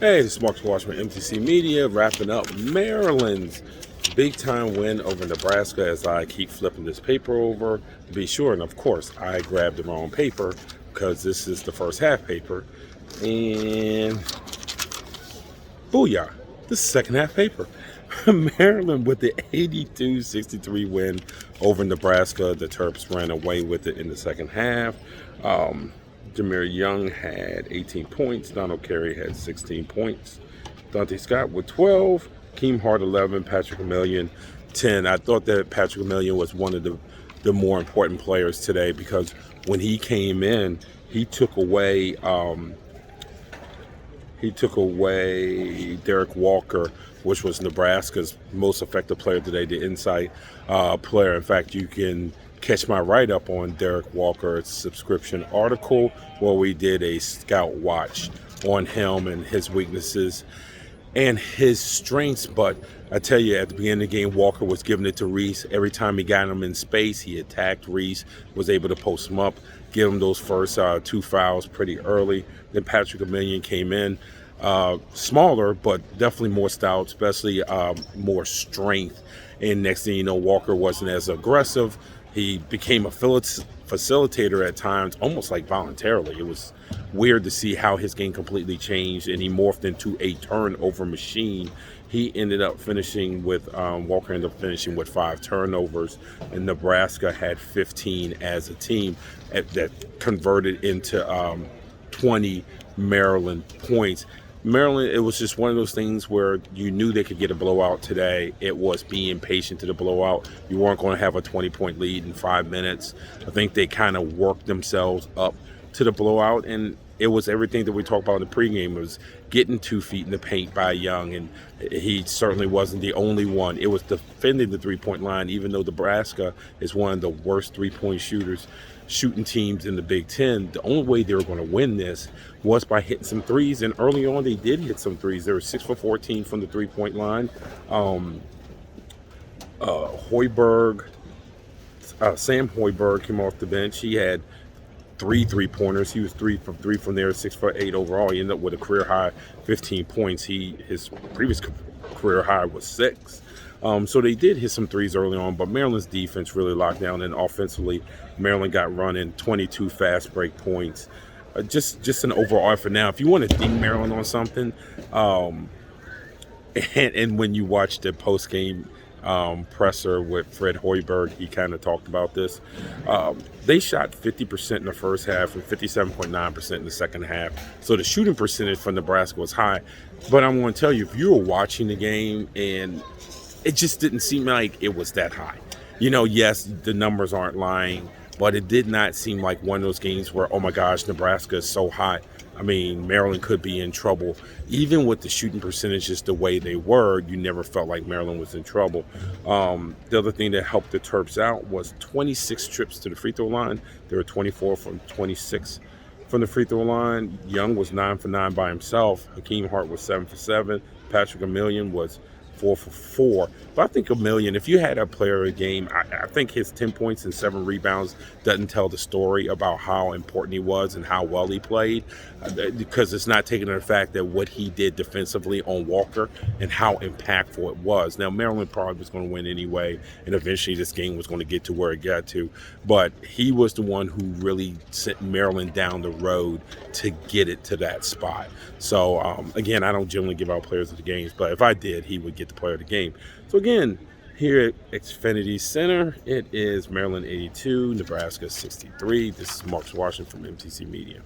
Hey, this is Mark Washman, MTC Media, wrapping up Maryland's big-time win over Nebraska as I keep flipping this paper over to be sure. And, of course, I grabbed the wrong paper because this is the first half paper. And booyah, this is second half paper. Maryland with the 82-63 win over Nebraska. The Terps ran away with it in the second half. Jameer Young had 18 points. Donald Carey had 16 points. Dante Scott with 12. Keem Hart 11. Patrick Emilien 10. I thought that Patrick Emilien was one of the more important players today because when he came in, he took away Derek Walker, which was Nebraska's most effective player today, the inside player. In fact, you can catch my write-up on Derek Walker's subscription article where we did a scout watch on him and his weaknesses and his strengths. But I tell you, at the beginning of the game, Walker was giving it to Reese. Every time he got him in space, he attacked Reese, was able to post him up, give him those first two fouls pretty early. Then Patrick Emilien came in, smaller, but definitely more stout, especially more strength. And next thing you know, Walker wasn't as aggressive. He became a facilitator at times, almost like voluntarily. It was weird to see how his game completely changed, and he morphed into a turnover machine. He ended up finishing with, Walker ended up finishing with 5 turnovers, and Nebraska had 15 as a team that converted into 20 Maryland points. Maryland, it was just one of those things where you knew they could get a blowout today. It was being patient to the blowout. You weren't going to have a 20-point lead in 5 minutes. I think they kind of worked themselves up to the blowout, and it was everything that we talked about in the pregame. It was getting 2 feet in the paint by Young, and he certainly wasn't the only one. It was defending the three-point line, even though Nebraska is one of the worst three-point shooting teams in the Big Ten. The only way they were going to win this was by hitting some threes, and early on they did hit some threes. They were 6 for 14 from the three-point line. Sam Hoiberg came off the bench. He had 3 3-pointers. He was 3 from there, 6 for 8 overall. He ended up with a career high 15 points. His previous career high was 6. So they did hit some threes early on, but Maryland's defense really locked down, and offensively, Maryland got running 22 fast break points. Just an overall effort. Now, if you want to ding Maryland on something, and when you watch the post-game presser with Fred Hoiberg, he kind of talked about this. They shot 50% in the first half and 57.9% in the second half. So the shooting percentage for Nebraska was high. But I'm going to tell you, if you were watching the game, and it just didn't seem like it was that high. You know, yes, the numbers aren't lying, but it did not seem like one of those games where, oh my gosh, Nebraska is so hot. I mean, Maryland could be in trouble. Even with the shooting percentages the way they were, you never felt like Maryland was in trouble. The other thing that helped the Terps out was 26 trips to the free throw line. There were 24 from 26 from the free throw line. Young was 9 for 9 by himself. Hakeem Hart was 7 for 7. Patrick Emilien was 4 for 4. But I think Emilien, if you had a player of the game, I think his 10 points and 7 rebounds doesn't tell the story about how important he was and how well he played, because it's not taking the fact that what he did defensively on Walker and how impactful it was. Now, Maryland probably was going to win anyway, and eventually this game was going to get to where it got to. But he was the one who really sent Maryland down the road to get it to that spot. So, again, I don't generally give out players of the games, but if I did, he would get the player of the game. So again, here at Xfinity Center, it is Maryland 82, Nebraska 63. This is Mark Washington from MTC Media.